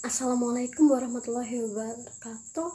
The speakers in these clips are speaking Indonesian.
Assalamualaikum warahmatullahi wabarakatuh.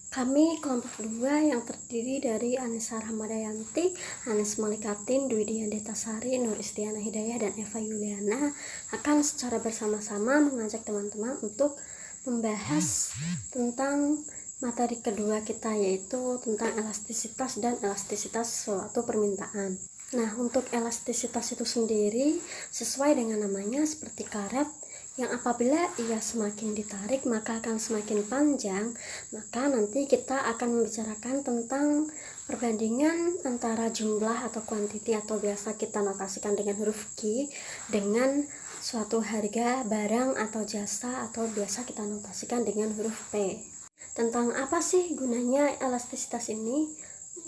Kami kelompok 2 yang terdiri dari Anissa Rahmadayanti, Anis Malikatin, Dwi Diandetasari, Nur Istiana Hidayah, dan Eva Yuliana akan secara bersama-sama mengajak teman-teman untuk membahas tentang materi kedua kita, yaitu tentang elastisitas dan elastisitas suatu permintaan. Nah, untuk elastisitas itu sendiri sesuai dengan namanya seperti karet yang apabila ia semakin ditarik maka akan semakin panjang. Maka nanti kita akan membicarakan tentang perbandingan antara jumlah atau quantity atau biasa kita notasikan dengan huruf Q dengan suatu harga barang atau jasa atau biasa kita notasikan dengan huruf P. Tentang apa sih gunanya elastisitas ini?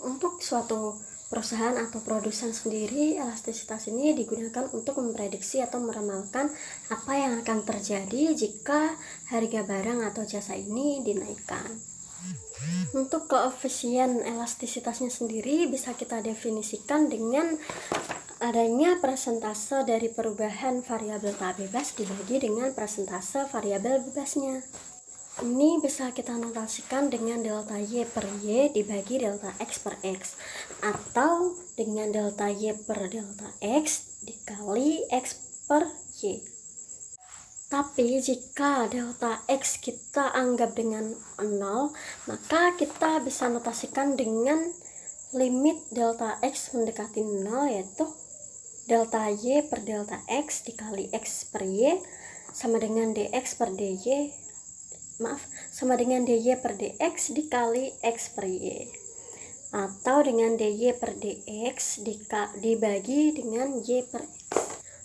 Untuk suatu perusahaan atau produsen sendiri, elastisitas ini digunakan untuk memprediksi atau meramalkan apa yang akan terjadi jika harga barang atau jasa ini dinaikkan. Untuk koefisien elastisitasnya sendiri bisa kita definisikan dengan adanya persentase dari perubahan variabel tak bebas dibagi dengan persentase variabel bebasnya. Ini bisa kita notasikan dengan delta Y per Y dibagi delta X per X, atau dengan delta Y per delta X dikali X per Y. Tapi jika delta X kita anggap dengan 0, maka kita bisa notasikan dengan limit delta X mendekati 0, yaitu delta Y per delta X dikali X per Y sama dengan DX per DY, sama dengan dy per dx dikali x per y, atau dengan dy per dx dibagi dengan y per x.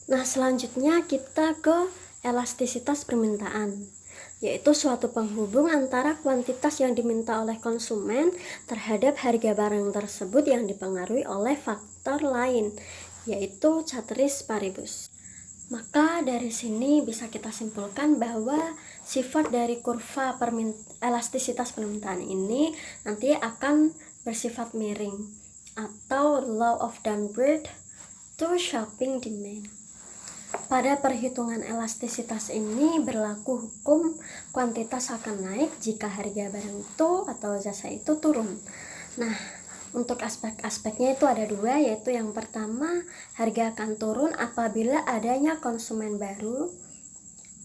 Nah, selanjutnya kita ke elastisitas permintaan, yaitu suatu penghubung antara kuantitas yang diminta oleh konsumen terhadap harga barang tersebut yang dipengaruhi oleh faktor lain, yaitu ceteris paribus. Maka dari sini bisa kita simpulkan bahwa sifat dari kurva elastisitas permintaan ini nanti akan bersifat miring atau law of downward to shaping demand. Pada perhitungan elastisitas ini berlaku hukum kuantitas akan naik jika harga barang itu atau jasa itu turun. Nah, untuk aspek-aspeknya itu ada dua, yaitu yang pertama, harga akan turun apabila adanya konsumen baru,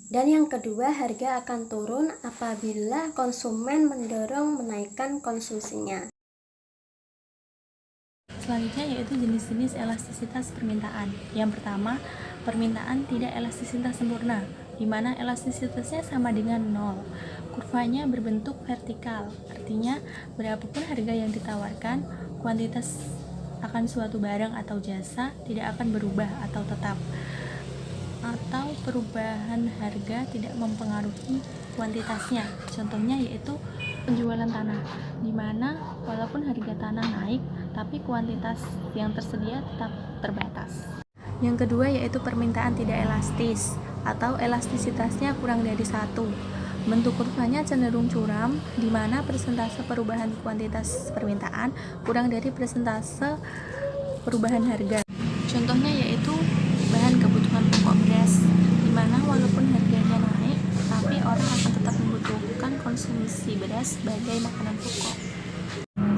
dan yang kedua, harga akan turun apabila konsumen mendorong menaikkan konsumsinya. Selanjutnya yaitu jenis-jenis elastisitas permintaan. Yang pertama, permintaan tidak elastisitas sempurna, di mana elastisitasnya sama dengan 0. Kurvanya berbentuk vertikal, artinya berapapun harga yang ditawarkan, kuantitas akan suatu barang atau jasa tidak akan berubah atau tetap, atau perubahan harga tidak mempengaruhi kuantitasnya. Contohnya yaitu penjualan tanah, di mana walaupun harga tanah naik, tapi kuantitas yang tersedia tetap terbatas. Yang kedua yaitu permintaan tidak elastis, atau elastisitasnya kurang dari 1. Bentuk kurvanya cenderung curam, di mana persentase perubahan kuantitas permintaan kurang dari persentase perubahan harga. Contohnya yaitu bahan kebutuhan pokok beras, di mana walaupun harganya naik, tapi orang akan tetap membutuhkan konsumsi beras sebagai makanan pokok.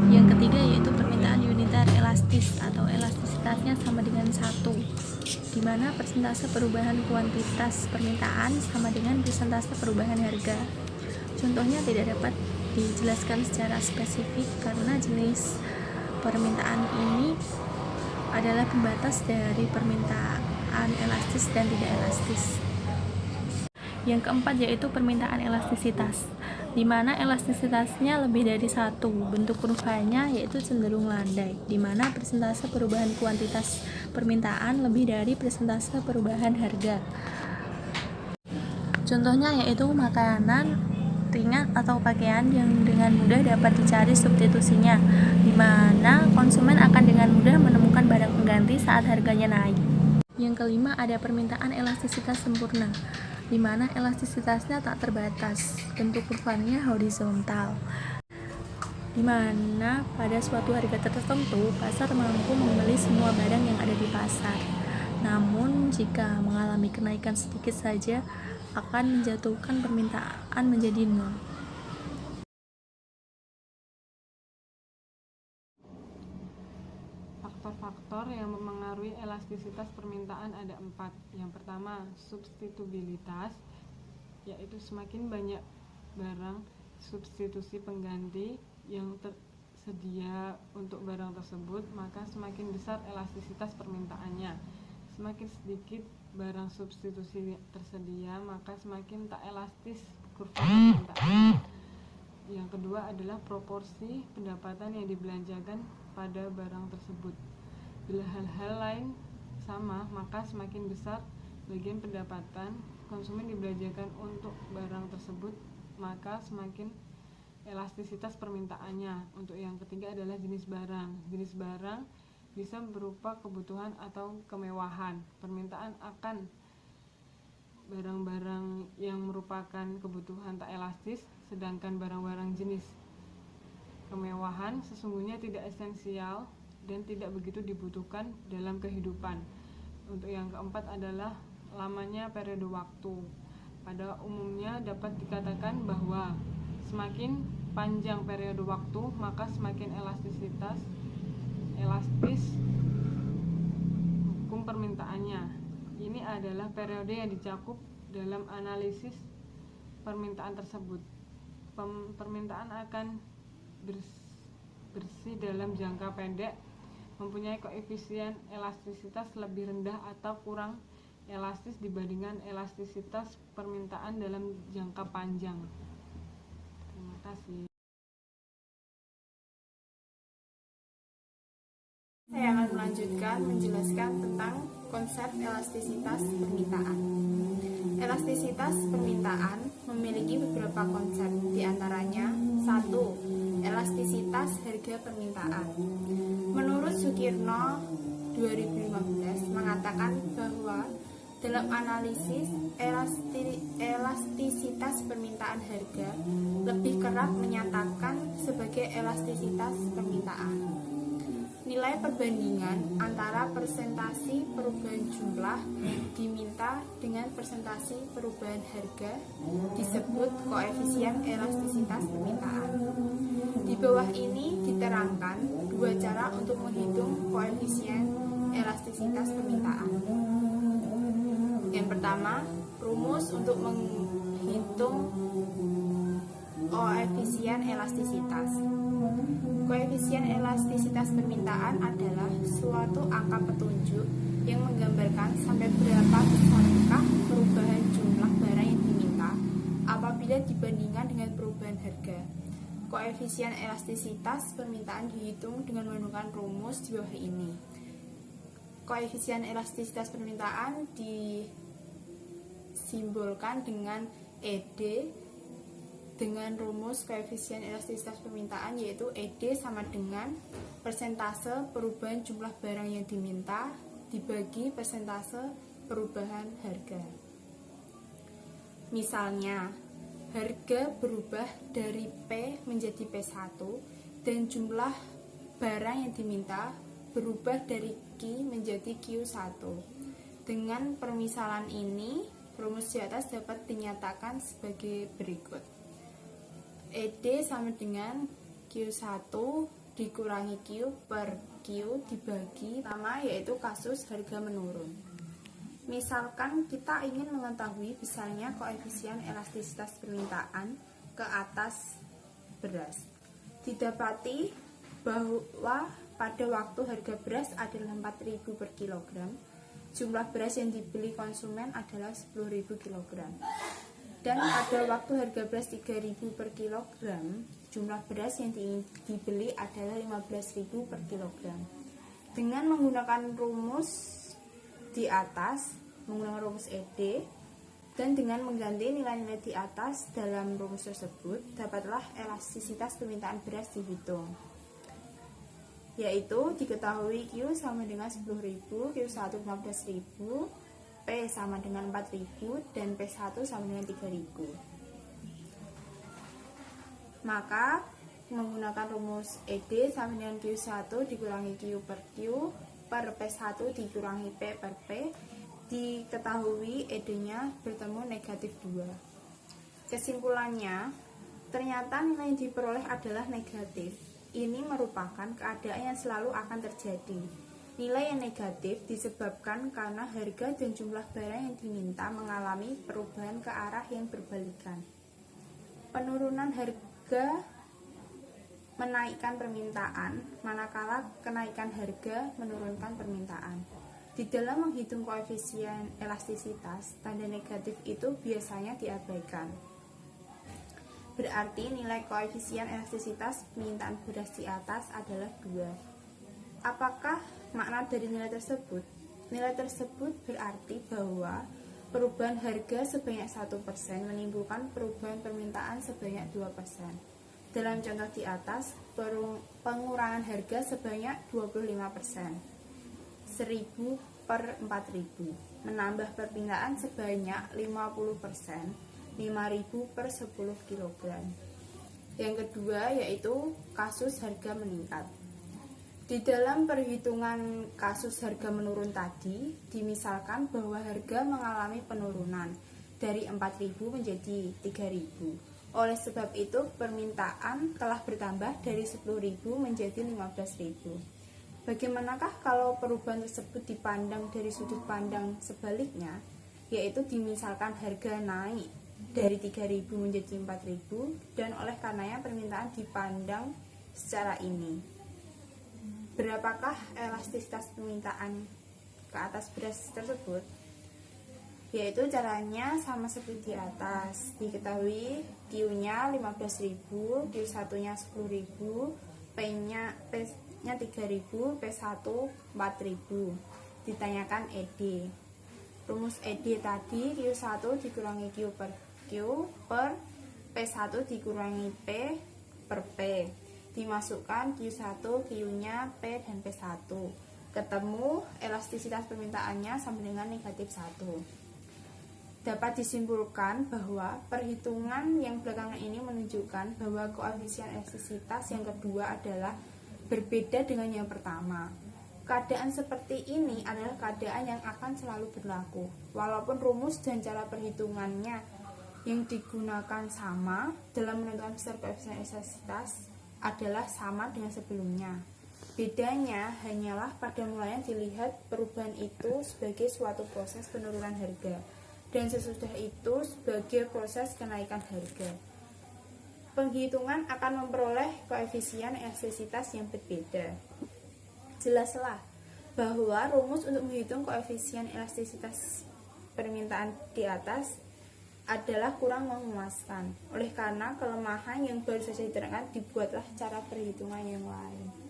Yang ketiga yaitu permintaan unitar elastis, atau elastisitasnya sama dengan 1, di mana persentase perubahan kuantitas permintaan sama dengan persentase perubahan harga. Contohnya tidak dapat dijelaskan secara spesifik karena jenis permintaan ini adalah pembatas dari permintaan elastis dan tidak elastis. Yang keempat yaitu permintaan elastisitas, di mana elastisitasnya lebih dari 1. Bentuk kurvanya yaitu cenderung landai, di mana persentase perubahan kuantitas permintaan lebih dari persentase perubahan harga. Contohnya yaitu makanan ringan atau pakaian yang dengan mudah dapat dicari substitusinya, di mana konsumen akan dengan mudah menemukan barang pengganti saat harganya naik. Yang kelima ada permintaan elastisitas sempurna, di mana elastisitasnya tak terbatas, bentuk kurvanya horizontal, di mana pada suatu harga tertentu pasar mampu membeli semua barang yang ada di pasar. Namun jika mengalami kenaikan sedikit saja, akan menjatuhkan permintaan menjadi nol. Faktor-faktor yang mempengaruhi elastisitas permintaan ada 4. Yang pertama, substitubilitas, yaitu semakin banyak barang substitusi pengganti yang tersedia untuk barang tersebut, maka semakin besar elastisitas permintaannya. Semakin sedikit barang substitusi tersedia, maka semakin tak elastis kurva permintaan. Yang kedua adalah proporsi pendapatan yang dibelanjakan pada barang tersebut. Bila hal-hal lain sama, maka semakin besar bagian pendapatan konsumen dibelanjakan untuk barang tersebut, maka semakin elastisitas permintaannya. Untuk yang ketiga adalah jenis barang. Jenis barang bisa berupa kebutuhan atau kemewahan. Permintaan akan barang-barang yang merupakan kebutuhan tak elastis, sedangkan barang-barang jenis kemewahan sesungguhnya tidak esensial dan tidak begitu dibutuhkan dalam kehidupan. Untuk yang keempat adalah lamanya periode waktu. Pada umumnya dapat dikatakan bahwa semakin panjang periode waktu, maka semakin elastis hukum permintaannya. Ini adalah periode yang dicakup dalam analisis permintaan tersebut. Permintaan akan bersih dalam jangka pendek, mempunyai koefisien elastisitas lebih rendah atau kurang elastis dibandingkan elastisitas permintaan dalam jangka panjang. Terima kasih. Saya akan melanjutkan menjelaskan tentang konsep elastisitas permintaan. Elastisitas permintaan memiliki beberapa konsep, diantaranya 1. Elastisitas harga permintaan. Menurut Sukirno 2015 mengatakan bahwa dalam analisis elastisitas permintaan harga lebih kerap menyatakan sebagai elastisitas permintaan. Nilai perbandingan antara persentasi perubahan jumlah diminta dengan persentasi perubahan harga disebut koefisien elastisitas permintaan. Di bawah ini diterangkan dua cara untuk menghitung koefisien elastisitas permintaan. Yang pertama, rumus untuk menghitung koefisien elastisitas. Koefisien elastisitas permintaan adalah suatu angka petunjuk yang menggambarkan sampai berapa besarkah perubahan jumlah barang yang diminta apabila dibandingkan dengan perubahan harga. Koefisien elastisitas permintaan dihitung dengan menggunakan rumus di bawah ini. Koefisien elastisitas permintaan disimbolkan dengan ED dengan rumus koefisien elastisitas permintaan, yaitu ED sama dengan persentase perubahan jumlah barang yang diminta dibagi persentase perubahan harga. Misalnya, harga berubah dari P menjadi P1 dan jumlah barang yang diminta berubah dari Q menjadi Q1. Dengan permisalan ini, rumus di atas dapat dinyatakan sebagai berikut. ED sama dengan Q1 dikurangi Q per Q dibagi pertama, yaitu kasus harga menurun. Misalkan kita ingin mengetahui besarnya koefisien elastisitas permintaan ke atas beras. Didapati bahwa pada waktu harga beras adalah 4.000 per kilogram, jumlah beras yang dibeli konsumen adalah 10.000 kilogram. Dan pada waktu harga beras 3.000 per kilogram, jumlah beras yang dibeli adalah 15.000 per kilogram. Dengan menggunakan rumus di atas, menggunakan rumus ED, dan dengan mengganti nilai-nilai di atas dalam rumus tersebut, dapatlah elastisitas permintaan beras dihitung. Yaitu diketahui Q sama dengan 10.000, Q1 15.000, P sama dengan 4.000 dan P1 sama dengan 3.000. Maka menggunakan rumus ED sama dengan Q1 dikurangi Q per Q per P1 dikurangi P per P Diketahui ED-nya bertemu negatif 2. Kesimpulannya, ternyata nilai yang diperoleh adalah negatif. Ini merupakan keadaan yang selalu akan terjadi. Nilai yang negatif disebabkan karena harga dan jumlah barang yang diminta mengalami perubahan ke arah yang berbalikan. Penurunan harga menaikkan permintaan, manakala kenaikan harga menurunkan permintaan. Di dalam menghitung koefisien elastisitas, tanda negatif itu biasanya diabaikan. Berarti nilai koefisien elastisitas permintaan beras di atas adalah 2. Apakah makna dari nilai tersebut? Nilai tersebut berarti bahwa perubahan harga sebanyak 1% menimbulkan perubahan permintaan sebanyak 2%. Dalam contoh di atas, pengurangan harga sebanyak 25%. 1000 per 4000 menambah permintaan sebanyak 50%, 5000 per 10 kg. Yang kedua yaitu kasus harga meningkat. Di dalam perhitungan kasus harga menurun tadi, dimisalkan bahwa harga mengalami penurunan dari 4000 menjadi 3000. Oleh sebab itu, permintaan telah bertambah dari 10.000 menjadi 15.000. Bagaimanakah kalau perubahan tersebut dipandang dari sudut pandang sebaliknya, yaitu dimisalkan harga naik dari 3.000 menjadi 4.000 dan oleh karenanya permintaan dipandang secara ini. Berapakah elastisitas permintaan ke atas beras tersebut? Yaitu caranya sama seperti di atas. Diketahui Q-nya 15.000, Q1-nya 10.000, P-nya 3.000, P1 4.000. Ditanyakan ED. Rumus ED tadi Q1 dikurangi Q per Q per P1 dikurangi P per P. Dimasukkan Q1, Q-nya P dan P1. Ketemu elastisitas permintaannya sama dengan negatif 1. Dapat disimpulkan bahwa perhitungan yang belakangan ini menunjukkan bahwa koefisien elastisitas yang kedua adalah berbeda dengan yang pertama. Keadaan seperti ini adalah keadaan yang akan selalu berlaku. Walaupun rumus dan cara perhitungannya yang digunakan sama dalam menentukan besar koefisien elastisitas adalah sama dengan sebelumnya. Bedanya hanyalah pada mulanya dilihat perubahan itu sebagai suatu proses penurunan harga dan sesudah itu sebagai proses kenaikan harga. Penghitungan akan memperoleh koefisien elastisitas yang berbeda. Jelaslah bahwa rumus untuk menghitung koefisien elastisitas permintaan di atas adalah kurang memuaskan. Oleh karena kelemahan yang baru saja diterangkan, dibuatlah cara perhitungan yang lain.